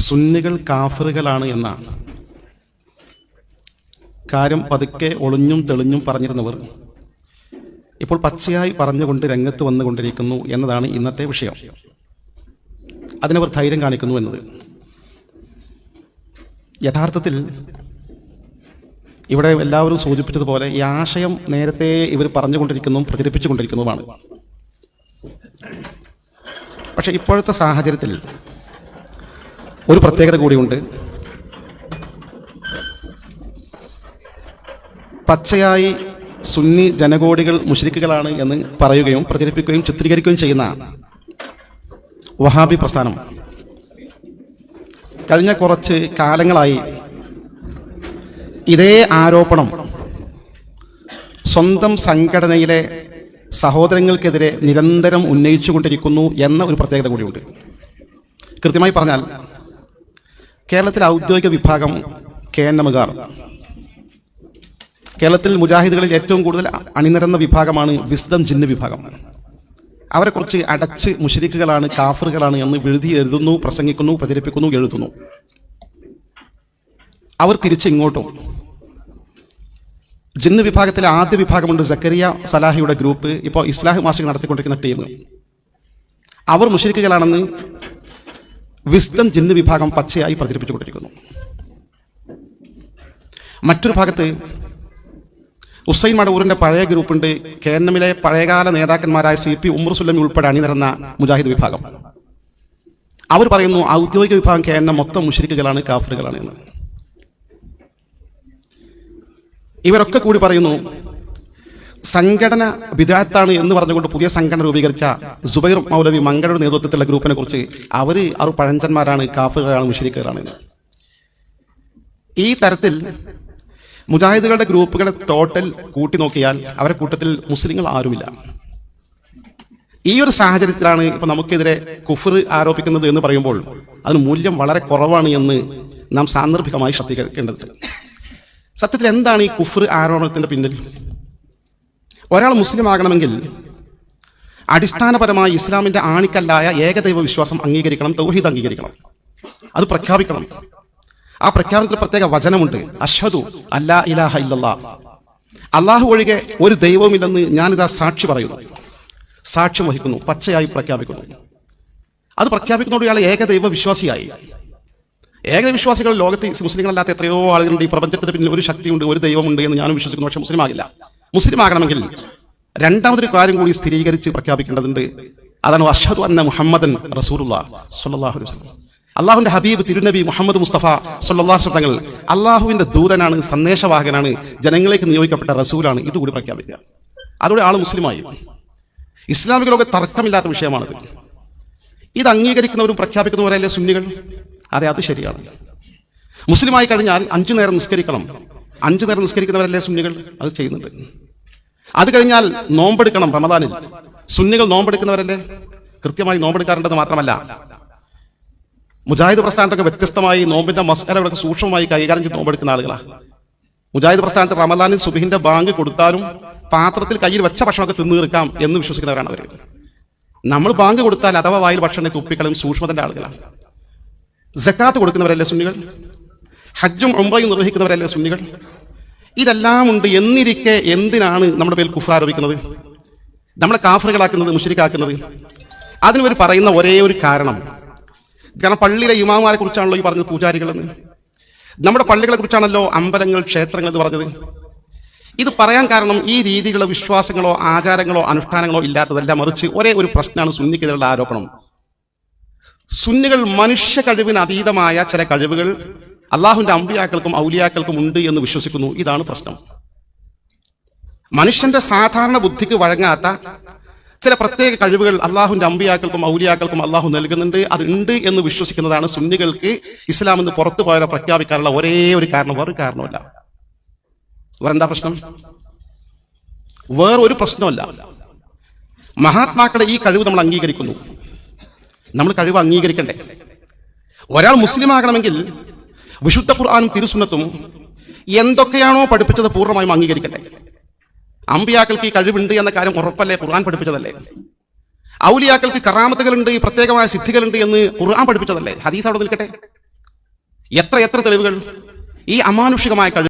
സുന്നികൾ കാഫിറുകളാണ് എന്ന കാര്യം പതുക്കെ ഒളിഞ്ഞും തെളിഞ്ഞും പറഞ്ഞിരുന്നവർ ഇപ്പോൾ പച്ചയായി പറഞ്ഞുകൊണ്ട് രംഗത്ത് വന്നുകൊണ്ടിരിക്കുന്നു എന്നതാണ് ഇന്നത്തെ വിഷയം. അതിനവർ ധൈര്യം കാണിക്കുന്നു എന്നത്. യഥാർത്ഥത്തിൽ ഇവിടെ എല്ലാവരും സൂചിപ്പിച്ചതുപോലെ ഈ ആശയം നേരത്തെ ഇവർ പറഞ്ഞുകൊണ്ടിരിക്കുന്നതും പ്രചരിപ്പിച്ചുകൊണ്ടിരിക്കുന്നതുമാണ്. പക്ഷേ ഇപ്പോഴത്തെ സാഹചര്യത്തിൽ ഒരു പ്രത്യേകത കൂടിയുണ്ട്. പച്ചയായി സുന്നി ജനകോടികൾ മുശ്രിക്കുകളാണ് എന്ന് പറയുകയും പ്രചരിപ്പിക്കുകയും ചിത്രീകരിക്കുകയും ചെയ്യുന്ന വഹാബി പ്രസ്ഥാനം കഴിഞ്ഞ കുറച്ച് കാലങ്ങളായി ഇതേ ആരോപണം സ്വന്തം സംഘടനയിലെ സഹോദരങ്ങൾക്കെതിരെ നിരന്തരം ഉന്നയിച്ചുകൊണ്ടിരിക്കുന്നു എന്ന ഒരു പ്രത്യേകത കൂടിയുണ്ട്. കൃത്യമായി പറഞ്ഞാൽ കേരളത്തിലെ ഔദ്യോഗിക വിഭാഗം KNM-കാർ, കേരളത്തിൽ മുജാഹിദുകളിൽ ഏറ്റവും കൂടുതൽ അണിനിരന്ന വിഭാഗമാണ് വിസ്ഡം ജിന്ന് വിഭാഗം. അവരെക്കുറിച്ച് അടച്ച് മുശ്രിക്കുകളാണ്, കാഫിറുകളാണ് എന്ന് എഴുതുന്നു, പ്രസംഗിക്കുന്നു, പ്രചരിപ്പിക്കുന്നു, എഴുതുന്നു. അവർ തിരിച്ച് ഇങ്ങോട്ടും ജിന്ന് വിഭാഗത്തിലെ ആദ്യ വിഭാഗമുണ്ട്, സക്കരിയ സലാഹിയുടെ ഗ്രൂപ്പ്, ഇപ്പോൾ ഇസ്ലാഹ് മാഷിക് നടത്തിക്കൊണ്ടിരിക്കുന്ന ടീം. അവർ മുശ്രിക്കുകളാണെന്ന് വിസ്ഡം ജിന്ന് വിഭാഗം പച്ചയായി പ്രചരിപ്പിച്ചുകൊണ്ടിരിക്കുന്നു. മറ്റൊരു ഭാഗത്ത് ഹുസൈൻ മടവൂരിന്റെ പഴയ ഗ്രൂപ്പുണ്ട്, KNM-ലെ പഴയകാല നേതാക്കന്മാരായ CP ഉമർ സുല്ലമി ഉൾപ്പെടെ അണിനിരന്ന മുജാഹിദ് വിഭാഗം. അവർ പറയുന്നു ഔദ്യോഗിക വിഭാഗം KNM മൊത്തം മുശ്രിക്കുകളാണ്, കാഫിറുകളാണ് എന്ന്. ഇവരൊക്കെ കൂടി പറയുന്നു സംഘടന ബിദ്അത്താണ് എന്ന് പറഞ്ഞുകൊണ്ട് പുതിയ സംഘടന രൂപീകരിച്ച സുബൈർ മൗലവി മങ്കടയുടെ നേതൃത്വത്തിലുള്ള ഗ്രൂപ്പിനെ കുറിച്ച് അവർ പഴഞ്ചന്മാരാണ്, കാഫിറുകളാണ്, മുശ്രിക്കുകളാണ് എന്ന്. ഈ തരത്തിൽ മുജാഹിദുകളുടെ ഗ്രൂപ്പുകളെ ടോട്ടൽ കൂട്ടി നോക്കിയാൽ അവരെ കൂട്ടത്തിൽ മുസ്ലിങ്ങൾ ആരുമില്ല. ഈ ഒരു സാഹചര്യത്തിലാണ് ഇപ്പൊ നമുക്കെതിരെ കുഫർ ആരോപിക്കുന്നത് എന്ന് പറയുമ്പോൾ അതിന് മൂല്യം വളരെ കുറവാണ് എന്ന് നാം സാന്ദർഭികമായി ശ്രദ്ധിക്കേണ്ടതുണ്ട്. സത്യത്തിൽ എന്താണ് ഈ കുഫർ ആരോപണത്തിന്റെ പിന്നിൽ? ഒരാൾ മുസ്ലിം ആകണമെങ്കിൽ അടിസ്ഥാനപരമായി ഇസ്ലാമിന്റെ ആണിക്കല്ലായ ഏകദൈവ വിശ്വാസം അംഗീകരിക്കണം, തൗഹീദ് അംഗീകരിക്കണം, അത് പ്രഖ്യാപിക്കണം. ആ പ്രഖ്യാപനത്തിൽ പ്രത്യേക വചനമുണ്ട്, അഷ്ഹദു അല്ലാ ഇലാഹ ഇല്ലല്ലാഹ്, അള്ളാഹു ഒഴികെ ഒരു ദൈവവുമില്ലെന്ന് ഞാനിതാ സാക്ഷി പറയുന്നു, സാക്ഷ്യം വഹിക്കുന്നു, പച്ചയായി പ്രഖ്യാപിക്കുന്നു. അത് പ്രഖ്യാപിക്കുന്നതോടെ ഇയാൾ ഏകദൈവ വിശ്വാസിയായി. ഏകവിശ്വാസികൾ ലോകത്ത് മുസ്ലിങ്ങളല്ലാത്ത എത്രയോ ആളുകളുണ്ട്. ഈ പ്രപഞ്ചത്തിന് പിന്നിൽ ഒരു ശക്തിയുണ്ട്, ഒരു ദൈവമുണ്ട് എന്ന് ഞാനും വിശ്വസിക്കുന്നു. പക്ഷെ മുസ്ലിം ആകില്ല. മുസ്ലിം ആകണമെങ്കിൽ രണ്ടാമതൊരു കാര്യം കൂടി സ്ഥിരീകരിച്ച് പ്രഖ്യാപിക്കേണ്ടതുണ്ട്. അതാണ് അഷ്ഹദു അന്ന മുഹമ്മദൻ റസൂലുള്ളാഹി സ്വല്ലല്ലാഹു അലൈഹി വസല്ലം, അള്ളാഹുവിന്റെ ഹബീബ് തിരുനബി മുഹമ്മദ് മുസ്തഫ സ്വല്ലല്ലാഹു അലൈഹി വസല്ലം തങ്ങൾ അള്ളാഹുവിന്റെ ദൂതനാണ്, സന്ദേശവാഹകനാണ്, ജനങ്ങളിലേക്ക് നിയോഗിക്കപ്പെട്ട റസൂലാണ്. ഇതുകൂടി പ്രഖ്യാപിക്കുക. അതോടെ ആൾ മുസ്ലിമായി. ഇസ്ലാമിക ലോക തർക്കമില്ലാത്ത വിഷയമാണത്. ഇത് അംഗീകരിക്കുന്നവരും പ്രഖ്യാപിക്കുന്നവരല്ലേ സുന്നികൾ? അതെ, അത് ശരിയാണ്. മുസ്ലിമായി കഴിഞ്ഞാൽ 5 നേരം നിസ്കരിക്കണം. 5 നേരം നിസ്കരിക്കുന്നവരല്ലേ സുന്നികൾ? അത് ചെയ്യുന്നുണ്ട്. അത് കഴിഞ്ഞാൽ നോമ്പെടുക്കണം. റമദാനിൽ സുന്നികൾ നോമ്പെടുക്കുന്നവരല്ലേ? കൃത്യമായി നോമ്പെടുക്കാറുണ്ടെന്ന് മാത്രമല്ല, മുജാഹിദ് പ്രസ്ഥാനത്തൊക്കെ വ്യത്യസ്തമായി നോമ്പിന്റെ മസ്അലകളൊക്കെ സൂക്ഷ്മമായി കൈകാര്യം ചെയ്ത് നോമ്പെടുക്കുന്ന ആളുകളാണ്. മുജാഹിദ് പ്രസ്ഥാനത്ത് റമദാനിൽ സുബഹിന്റെ ബാങ്ക് കൊടുത്താലും പാത്രത്തിൽ കയ്യിൽ വെച്ച ഭക്ഷണമൊക്കെ തിന്നു തീർക്കാം എന്ന് വിശ്വസിക്കുന്നവരാണ് അവർ. നമ്മൾ ബാങ്ക് കൊടുത്താൽ അഥവാ വായിൽ ഭക്ഷണം തുപ്പിക്കളയും സൂക്ഷ്മതന്റെ ആളുകളാണ്. സക്കാത്ത് കൊടുക്കുന്നവരല്ലേ സുന്നികൾ? ഹജ്ജും ഉംറയും നിർവഹിക്കുന്നവരല്ലേ സുന്നികൾ? ഇതെല്ലാം ഉണ്ട് എന്നിരിക്കെ എന്തിനാണ് നമ്മുടെ പേരിൽ കുഫ്ർ ആരോപിക്കുന്നത്, നമ്മളെ കാഫിറുകളാക്കുന്നത്, മുശ്രിക്കാക്കുന്നത്? അതിനവർ പറയുന്ന ഒരേ ഒരു കാരണം, കാരണം പള്ളിയിലെ ഇമാമാരെ കുറിച്ചാണല്ലോ ഈ പറഞ്ഞത് പൂജാരികളെന്ന്. നമ്മുടെ പള്ളികളെ കുറിച്ചാണല്ലോ അമ്പലങ്ങൾ, ക്ഷേത്രങ്ങൾ എന്ന് പറഞ്ഞത്. ഇത് പറയാൻ കാരണം ഈ രീതിയിലുള്ള വിശ്വാസങ്ങളോ ആചാരങ്ങളോ അനുഷ്ഠാനങ്ങളോ ഇല്ലാത്തതല്ല, മറിച്ച് ഒരേ ഒരു പ്രശ്നമാണ് സുന്നിക്കെതിരെയുള്ള ആരോപണം. സുന്നികൾ മനുഷ്യ കഴിവിന് അതീതമായ ചില കഴിവുകൾ അള്ളാഹുവിന്റെ അമ്പിയാക്കൾക്കും ഔലിയാക്കൾക്കും ഉണ്ട് എന്ന് വിശ്വസിക്കുന്നു. ഇതാണ് പ്രശ്നം. മനുഷ്യന്റെ സാധാരണ ബുദ്ധിക്ക് വഴങ്ങാത്ത ചില പ്രത്യേക കഴിവുകൾ അള്ളാഹുവിന്റെ അമ്പിയാക്കൾക്കും ഔലിയാക്കൾക്കും അള്ളാഹു നൽകുന്നുണ്ട്. അത് ഉണ്ട് എന്ന് വിശ്വസിക്കുന്നതാണ് സുന്നികൾക്ക് ഇസ്ലാം എന്ന് പുറത്തു പോയാലോ പ്രഖ്യാപിക്കാനുള്ള ഒരേ ഒരു കാരണം. വേറൊരു കാരണമല്ല. വേറെന്താ പ്രശ്നം? വേറൊരു പ്രശ്നമല്ല. മഹാത്മാക്കളുടെ ഈ കഴിവ് നമ്മൾ അംഗീകരിക്കുന്നു. നമ്മൾ കഴിവ് അംഗീകരിക്കണ്ടേ? ഒരാൾ മുസ്ലിം ആകണമെങ്കിൽ വിശുദ്ധ ഖുർആനും തിരുസുന്നത്തും എന്തൊക്കെയാണോ പഠിപ്പിച്ചത് പൂർണ്ണമായും അംഗീകരിക്കണ്ടേ? അമ്പിയാക്കൾക്ക് ഈ കഴിവുണ്ട് എന്ന കാര്യം ഉറപ്പല്ലേ? ഖുർആൻ പഠിപ്പിച്ചതല്ലേ? ഔലിയാക്കൾക്ക് കറാമത്തുകളുണ്ട്, പ്രത്യേകമായ സിദ്ധികളുണ്ട് എന്ന് ഖുർആൻ പഠിപ്പിച്ചതല്ലേ? ഹദീസ് അവിടെ നിൽക്കട്ടെ. എത്ര തെളിവുകൾ! ഈ അമാനുഷികമായ കഴിവ്